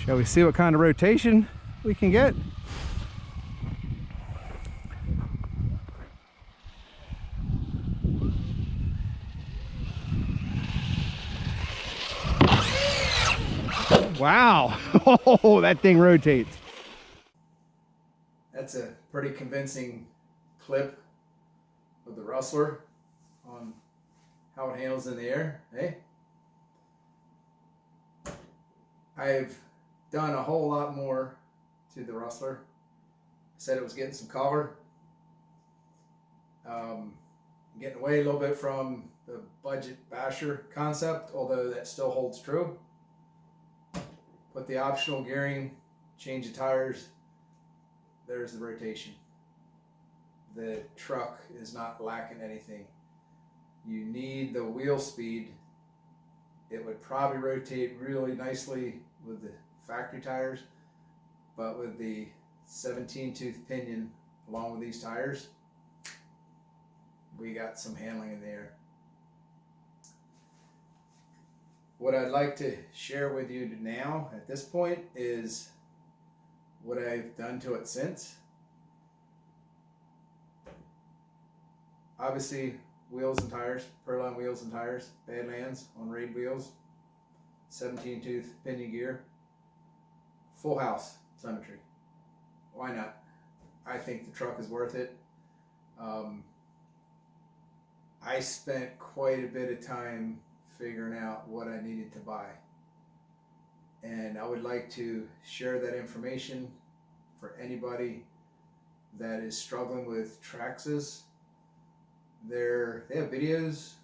Shall we see what kind of rotation we can get? Wow. Oh, that thing rotates. That's a pretty convincing clip of the Rustler on how it handles in the air. Hey, I've done a whole lot more to the Rustler. I said it was getting some color. Getting away a little bit from the budget basher concept, although that still holds true. Put the optional gearing, change the tires, there's the rotation. The truck is not lacking anything. You need the wheel speed. It would probably rotate really nicely with the factory tires, but with the 17-tooth pinion along with these tires, we got some handling in there. What I'd like to share with you now at this point is what I've done to it since. Obviously, wheels and tires, Perline wheels and tires, Badlands on raid wheels, 17-tooth pinion gear, full house telemetry. Why not? I think the truck is worth it. I spent quite a bit of time figuring out what I needed to buy, and I would like to share that information for anybody that is struggling with Traxxas. They have videos,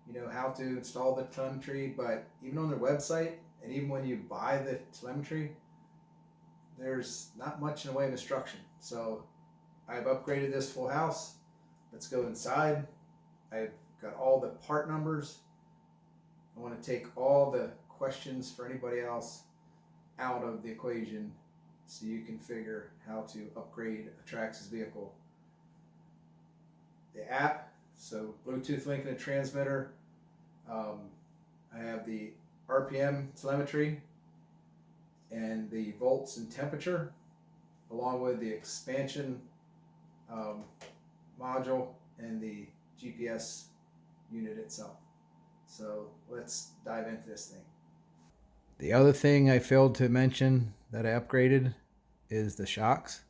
you know, how to install the telemetry, but even on their website, and even when you buy the telemetry, there's not much in the way of instruction. So I've upgraded this full house. Let's go inside. I've got all the part numbers. I want to take all the questions for anybody else out of the equation so you can figure how to upgrade a Traxxas vehicle. The app, so Bluetooth link and a transmitter. I have the RPM telemetry and the volts and temperature, along with the expansion module and the GPS unit itself. So let's dive into this thing. The other thing I failed to mention that I upgraded is the shocks.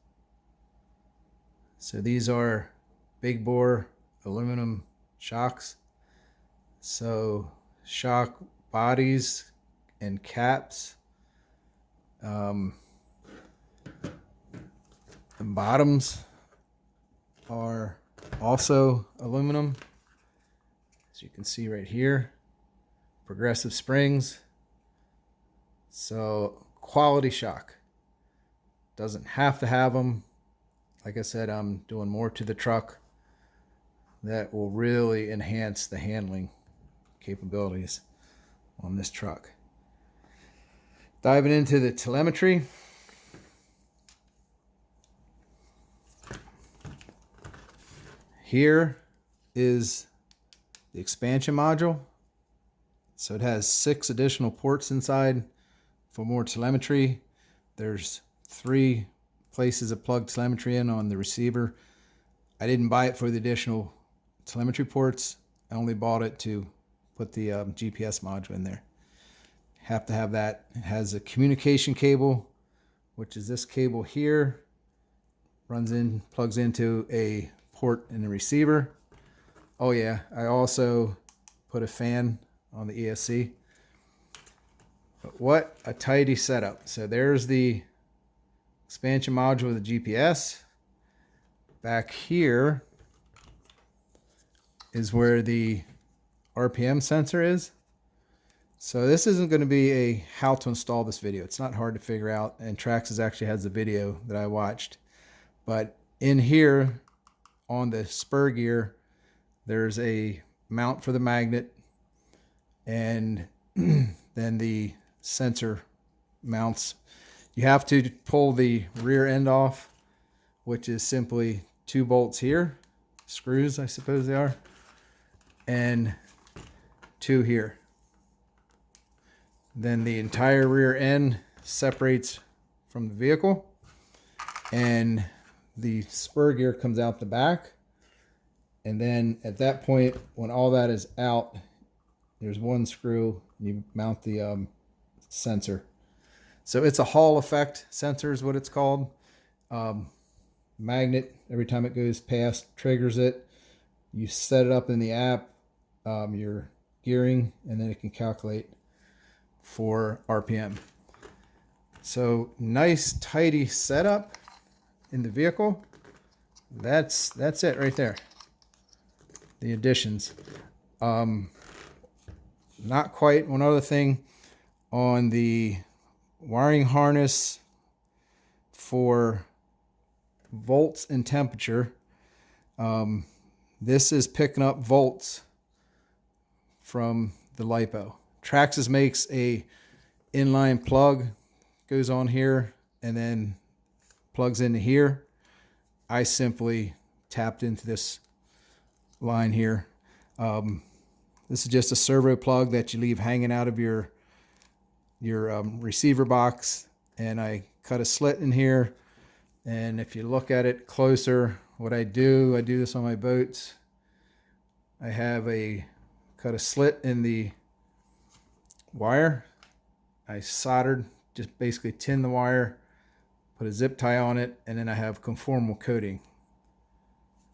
So these are big bore aluminum shocks. So shock bodies and caps and bottoms are also aluminum, as you can see right here. Progressive springs. So quality shock. Doesn't have to have them. Like I said, I'm doing more to the truck that will really enhance the handling capabilities on this truck. Diving into the telemetry. Here is the expansion module. So it has 6 additional ports inside for more telemetry. There's 3 places to plug telemetry in on the receiver. I didn't buy it for the additional telemetry ports. I only bought it to put the GPS module in there. Have to have that. It has a communication cable, which is this cable here. Runs in, plugs into a port in the receiver. Oh yeah, I also put a fan on the ESC. But what a tidy setup. So there's the expansion module with the GPS. Back here is where the RPM sensor is. So this isn't going to be a how to install this video. It's not hard to figure out, and Traxxas actually has a video that I watched. But in here on the spur gear, there's a mount for the magnet, and then the sensor mounts. You have to pull the rear end off, which is simply 2 bolts here, screws I suppose they are, and 2 here. Then the entire rear end separates from the vehicle, and the spur gear comes out the back. And then at that point, when all that is out, there's one screw, and you mount the sensor. So it's a Hall effect sensor is what it's called. Magnet, every time it goes past, triggers it. You set it up in the app, your gearing, and then it can calculate for RPM. So nice, tidy setup in the vehicle. That's it right there. The additions. Not quite. One other thing on the wiring harness for volts and temperature. This is picking up volts from the LiPo. Traxxas makes a inline plug, goes on here and then plugs into here. I simply tapped into this line here. This is just a servo plug that you leave hanging out of your receiver box, and I cut a slit in here. And if you look at it closer, what I do this on my boats. I have cut a slit in the wire. I soldered, just basically tin the wire, put a zip tie on it, and then I have conformal coating.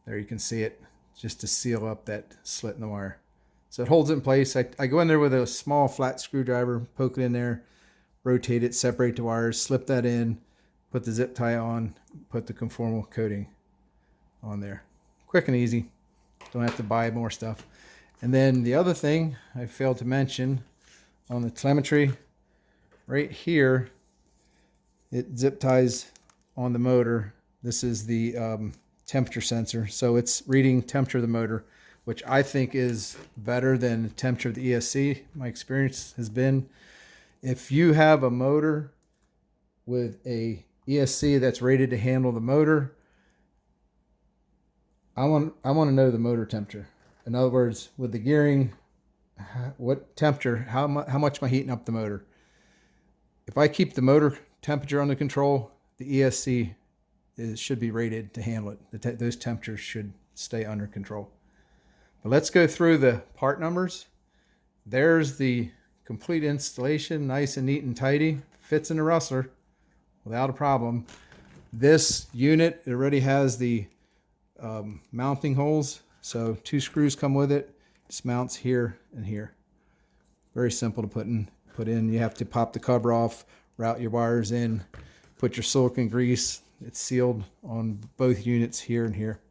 There you can see it, just to seal up that slit in the wire. So it holds it in place. I go in there with a small flat screwdriver, poke it in there, rotate it, separate the wires, slip that in, put the zip tie on, put the conformal coating on there. Quick and easy. Don't have to buy more stuff. And then the other thing I failed to mention on the telemetry, right here, it zip ties on the motor. This is the temperature sensor. So it's reading temperature of the motor, which I think is better than the temperature of the ESC. My experience has been, if you have a motor with a ESC that's rated to handle the motor, I want to know the motor temperature. In other words, with the gearing, what temperature, how much am I heating up the motor? If I keep the motor temperature under control, the ESC should be rated to handle it. Those temperatures should stay under control. But let's go through the part numbers. There's the complete installation, nice and neat and tidy. Fits in the Rustler without a problem. This unit, it already has the mounting holes. So 2 screws come with it. Just mounts here and here. Very simple to put in. You have to pop the cover off, route your wires in, put your silicone grease. It's sealed on both units here and here.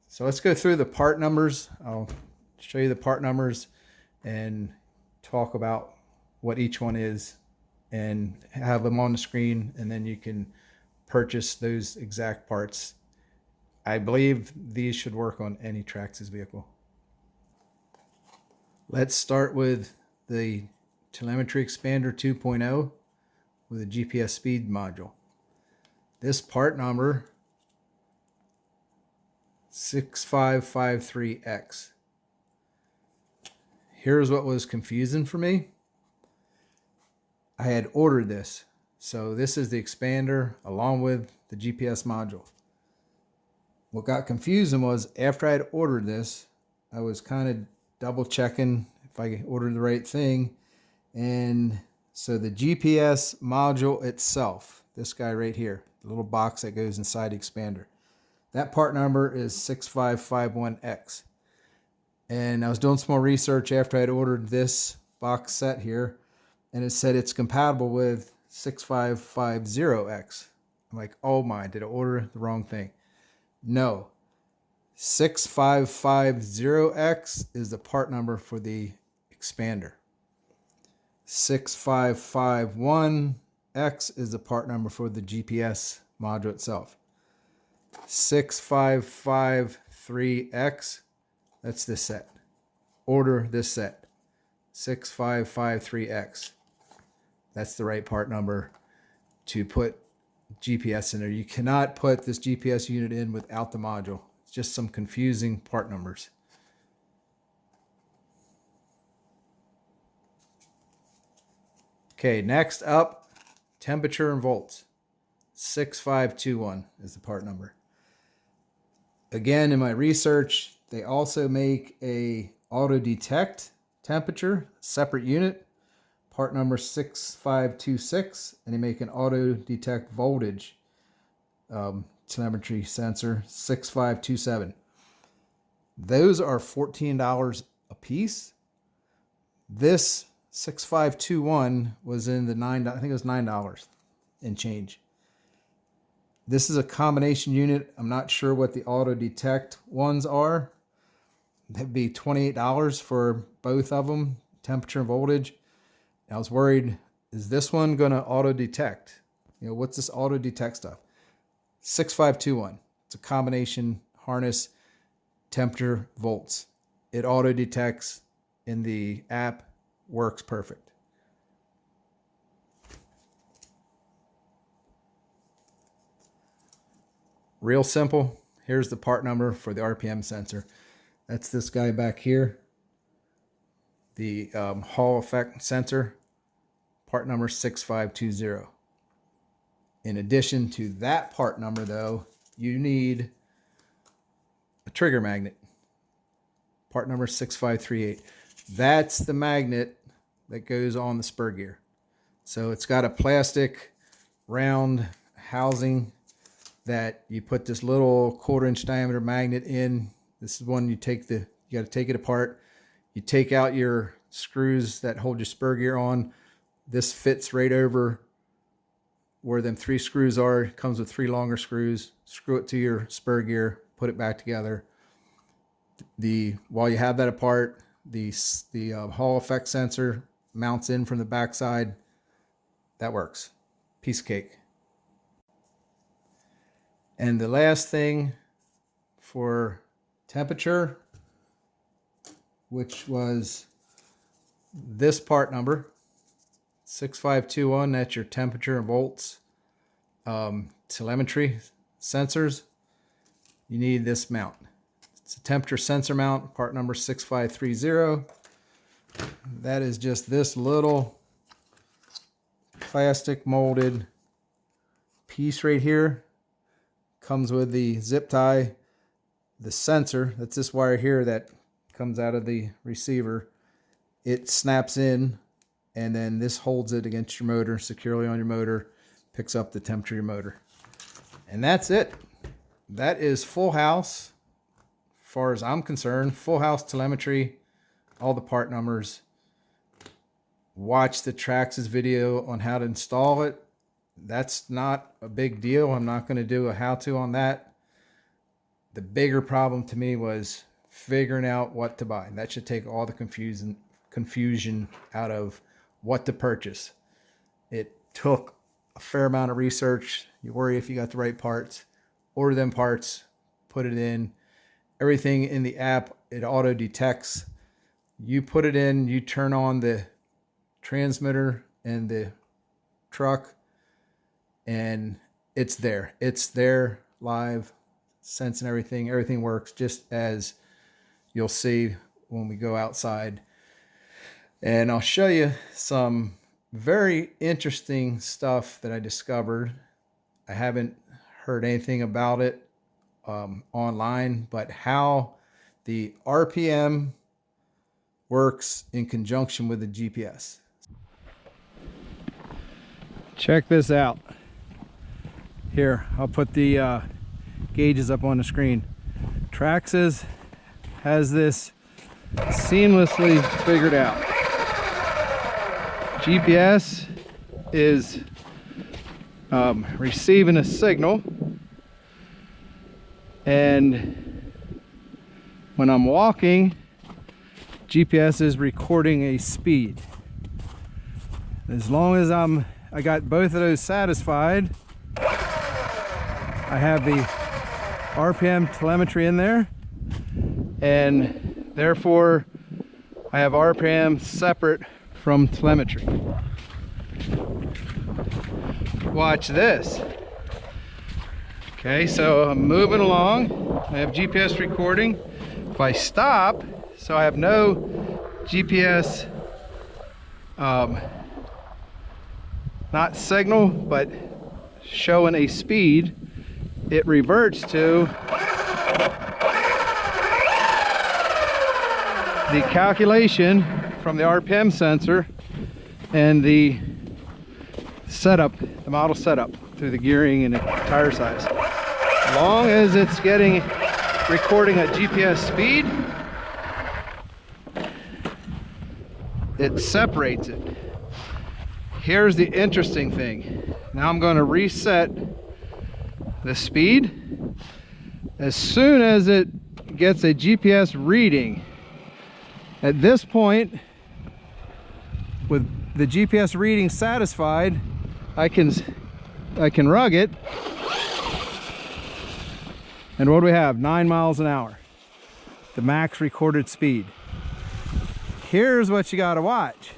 So let's go through the part numbers. I'll show you the part numbers and talk about what each one is and have them on the screen, and then you can purchase those exact parts. I believe these should work on any Traxxas vehicle. Let's start with the Telemetry Expander 2.0 with a GPS speed module. This part number 6553X. Here's what was confusing for me. I had ordered this. So this is the expander along with the GPS module. What got confusing was after I had ordered this, I was kind of double checking if I ordered the right thing. And so the GPS module itself, this guy right here, the little box that goes inside the expander, that part number is 6551X. And I was doing some more research after I had ordered this box set here, and it said it's compatible with 6550X. I'm like, oh my, did I order the wrong thing? No. 6550X is the part number for the expander. 6551X is the part number for the GPS module itself. 6553X, that's this set. Order this set. 6553X. That's the right part number to put GPS in there. You cannot put this GPS unit in without the module. It's just some confusing part numbers. Okay, next up temperature and volts. 6521 is the part number. Again, in my research, they also make a auto detect temperature, separate unit, part number 6526, and they make an auto detect voltage telemetry sensor 6527. Those are $14 a piece. This 6521 was in the I think it was $9 and change. This is a combination unit. I'm not sure what the auto detect ones are. That'd be $28 for both of them, temperature and voltage. I was worried, is this one going to auto detect? You know, what's this auto detect stuff? 6521. It's a combination harness, temperature, volts. It auto detects in the app, works perfect. Real simple. Here's the part number for the RPM sensor. That's this guy back here. The Hall effect sensor, part number 6520. In addition to that part number though, you need a trigger magnet, part number 6538. That's the magnet that goes on the spur gear. So it's got a plastic round housing that you put this little 1/4-inch diameter magnet in. This is one you got to take it apart. You take out your screws that hold your spur gear on. This fits right over where them 3 screws are. It comes with 3 longer screws. Screw it to your spur gear, put it back together. While you have that apart, the Hall effect sensor mounts in from the backside. That works. Piece of cake. And the last thing for temperature, which was this part number 6521, that's your temperature and volts telemetry sensors. You need this mount. It's a temperature sensor mount, part number 6530. That is just this little plastic molded piece right here. Comes with the zip tie, the sensor. That's this wire here that comes out of the receiver. It snaps in, and then this holds it against your motor, securely on your motor, picks up the temperature of your motor. And that's it. That is full house, as far as I'm concerned. Full house telemetry, all the part numbers. Watch the Traxxas video on how to install it. That's not a big deal. I'm not going to do a how-to on that. The bigger problem to me was figuring out what to buy. That should take all the confusion out of what to purchase. It took a fair amount of research. You worry if you got the right parts. Order them parts, put it in. Everything in the app, it auto detects. You put it in, you turn on the transmitter and the truck, and it's there. It's there live, sensing everything. Everything works just as you'll see when we go outside. And I'll show you some very interesting stuff that I discovered. I haven't heard anything about it online, but how the RPM works in conjunction with the GPS. Check this out. Here, I'll put the gauges up on the screen. Traxxas has this seamlessly figured out. GPS is receiving a signal, and when I'm walking, GPS is recording a speed. As long as I got both of those satisfied, I have the RPM telemetry in there, and therefore I have RPM separate from telemetry. Watch this. Okay, so I'm moving along. I have GPS recording. If I stop, so I have no not signal, but showing a speed, it reverts to the calculation from the RPM sensor and the setup, the model setup through the gearing and the tire size. As long as it's recording a GPS speed, it separates it. Here's the interesting thing. Now I'm going to reset the speed. As soon as it gets a GPS reading, at this point, with the GPS reading satisfied, I can rug it. And what do we have? 9 miles an hour, the max recorded speed. Here's what you got to watch.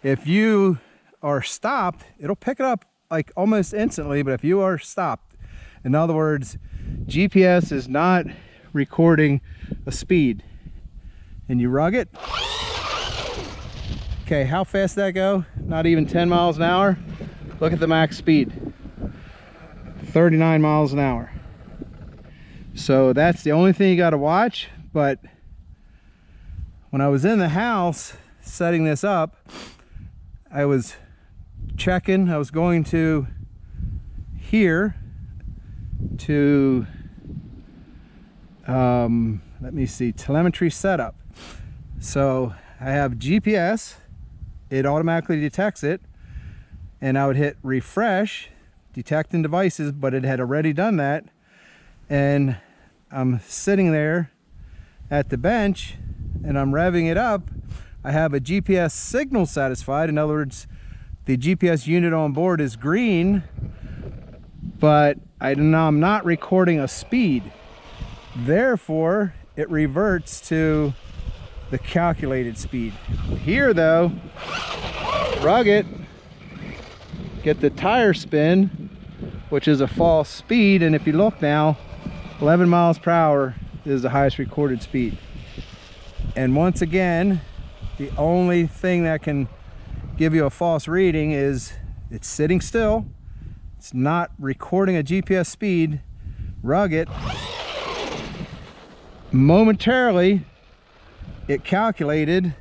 If you are stopped, it'll pick it up like almost instantly, but if you are stopped, in other words, GPS is not recording a speed, and you rug it, okay, how fast did that go? Not even 10 miles an hour. Look at the max speed, 39 miles an hour. So that's the only thing you got to watch. But when I was in the house setting this up, I was checking. I was going to here to let me see, telemetry setup. So I have GPS, it automatically detects it, and I would hit refresh, detecting devices, but it had already done that. And I'm sitting there at the bench and I'm revving it up. I have a GPS signal satisfied. In other words, the GPS unit on board is green, but I'm not recording a speed. Therefore, it reverts to the calculated speed. Here though, rug it, get the tire spin, which is a false speed, and if you look now, 11 miles per hour is the highest recorded speed. And once again, the only thing that can give you a false reading is it's sitting still, it's not recording a GPS speed. Rug it, momentarily it calculated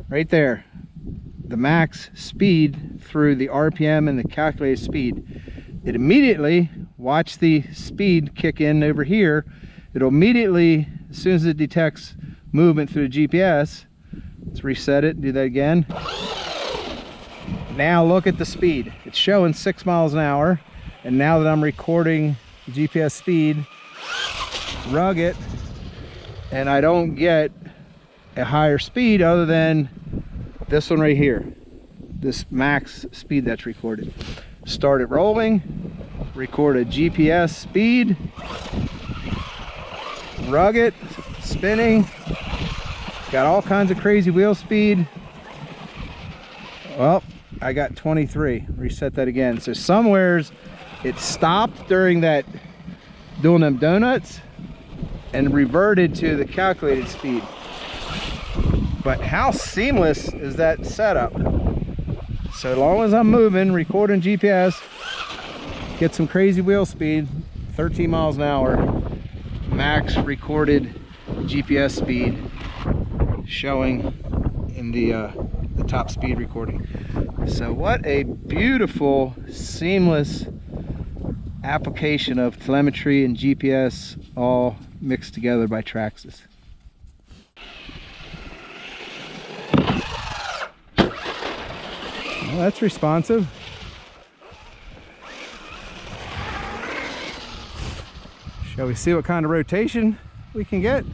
right there the max speed through the RPM and the calculated speed. It immediately, watch the speed kick in over here. It'll immediately, as soon as it detects movement through the GPS, let's reset it, do that again. Now look at the speed. It's showing 6 miles an hour. And now that I'm recording the GPS speed, rug it, and I don't get a higher speed other than this one right here, this max speed that's recorded. Start it rolling, record a GPS speed, rug it, spinning, got all kinds of crazy wheel speed. Well, I got 23, reset that again. So somewheres it stopped during that, doing them donuts, and reverted to the calculated speed. But how seamless is that setup? So long as I'm moving, recording GPS, get some crazy wheel speed, 13 miles an hour, max recorded GPS speed showing in the top speed recording. So what a beautiful, seamless application of telemetry and GPS all mixed together by Traxxas. Well, that's responsive. Shall we see what kind of rotation we can get?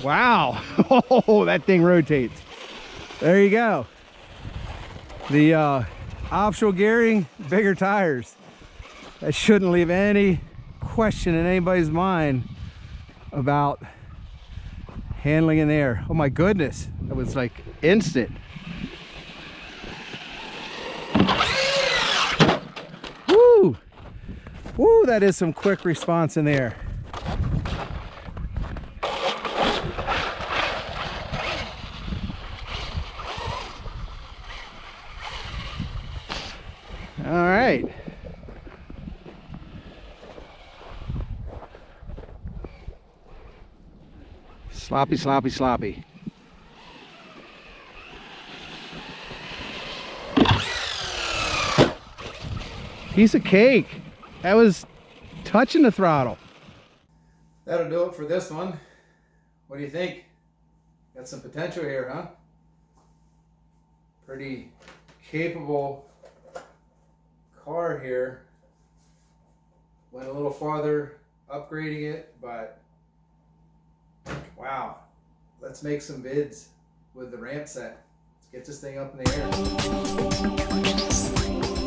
Wow, oh, that thing rotates. There you go. The optional gearing, bigger tires. That shouldn't leave any question in anybody's mind about handling in the air. Oh my goodness, that was like instant. Woo! Woo, that is some quick response in there. All right. Sloppy, sloppy, sloppy. Piece of cake. That was touching the throttle. That'll do it for this one. What do you think? Got some potential here, huh? Pretty capable car here. Went a little farther upgrading it, but wow. Let's make some vids with the ramp set. Let's get this thing up in the air.